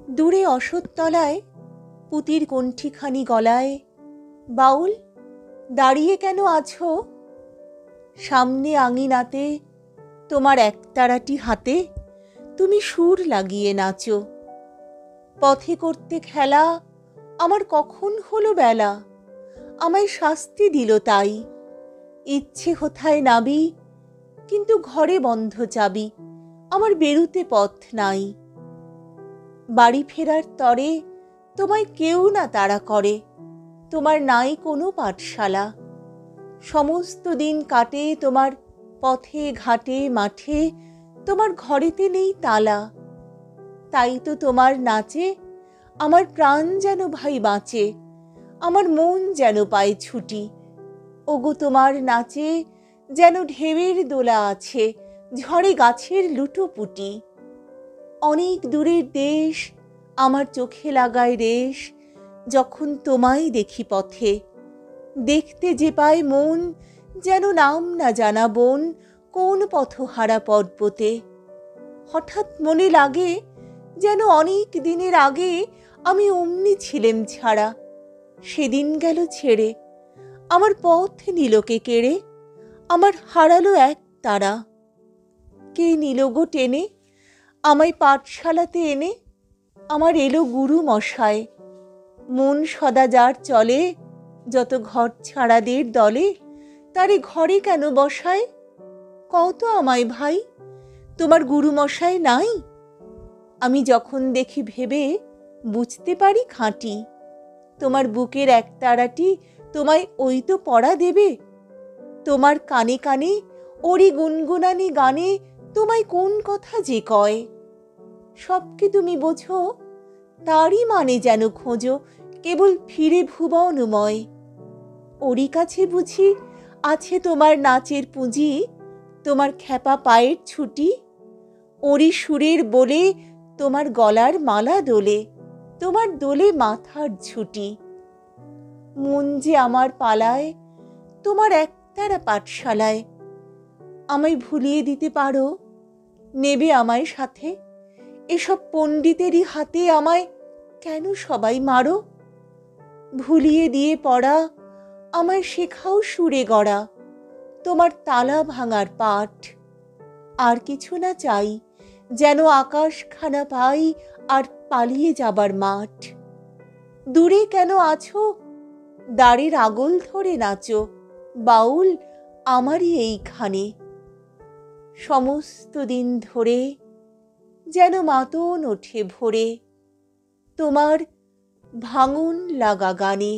দূরে অশ্বত্থতলায় পুতির কণ্ঠিখানি গলায়, বাউল দাঁড়িয়ে কেন আছো? সামনে আঙিনাতে তোমার একতারাটি হাতে তুমি সুর লাগিয়ে নাচো। পথে করতে খেলা আমার কখন হলো বেলা, আমায় শাস্তি দিল তাই। ইচ্ছে কোথায় নাবি, কিন্তু ঘরে বন্ধ চাবি, আমার বেরুতে পথ নাই। বাড়ি ফেরার তরে তোমায় কেউ না তাড়া করে, তোমার নাই কোনো পাঠশালা। সমস্ত দিন কাটে তোমার পথে ঘাটে মাঠে, তোমার ঘরেতে নেই তালা। তাই তো তোমার নাচে আমার প্রাণ যেন ভাই বাঁচে, আমার মন যেন পায় ছুটি। ওগো তোমার নাচে যেন ঢেউয়ের দোলা আছে, ঝড়ে গাছের লুটোপুটি। অনেক দূরের দেশ আমার চোখে লাগায় রেশ, যখন তোমায় দেখি পথে। দেখতে যে পায় মন যেন নাম না জানা বন, কোন পথহারা পর্বতে। হঠাৎ মনে লাগে যেন অনেক দিনের আগে আমি অমনি ছিলেম ছাড়া। সেদিন গেল ছেড়ে, আমার পথ নিল কে কেড়ে, আমার হারালো এক তারা। কে নিল গো টেনে আমায় পাঠশালাতে এনে? আমার এলো গুরু মশায়। মন সদা যার চলে, যত ঘর ছাড়াদের দলে, তারে ঘরে কেন বসায়? কত আমায় ভাই, তোমার গুরু মশাই নাই? আমি যখন দেখি ভেবে বুঝতে পারি খাঁটি, তোমার বুকের একতারাটি তোমায় ওই তো পড়া দেবে। তোমার কানে কানে ওরি গুনগুনানি গানে তোমায় কোন কথা যে কয়। সবকে তুমি বোঝো, তারই মানে যেন খোঁজো কেবল ফিরে ভুবনময়। ওরই কাছে বুঝি আছে তোমার নাচের পুঁজি, তোমার খ্যাপা পায়ের ছুটি। ওরই সুরের বলে তোমার গলার মালা দোলে, তোমার দোলে মাথার ঝুঁটি। মন যে আমার পালায় তোমার একতারা পাঠশালায়। আমায় ভুলিয়ে দিতে পারো, নেবে আমায় সাথে? এসব পণ্ডিতেরই হাতে আমায় কেন সবাই মারো? ভুলিয়ে দিয়ে পড়া আমায় শেখাও সুরে গড়া, তোমার তালা ভাঙার পাঠ। আর কিছু না চাই, যেন আকাশখানা পাই আর পালিয়ে যাবার মাঠ। দূরে কেন আছো, দ্বারের আগল ধরে নাচো, বাউল আমারই এইখানে। সমস্ত দিন ধরে যেন মাতন ওঠে ভোরে, তোমার ভাঙন লাগা গানে।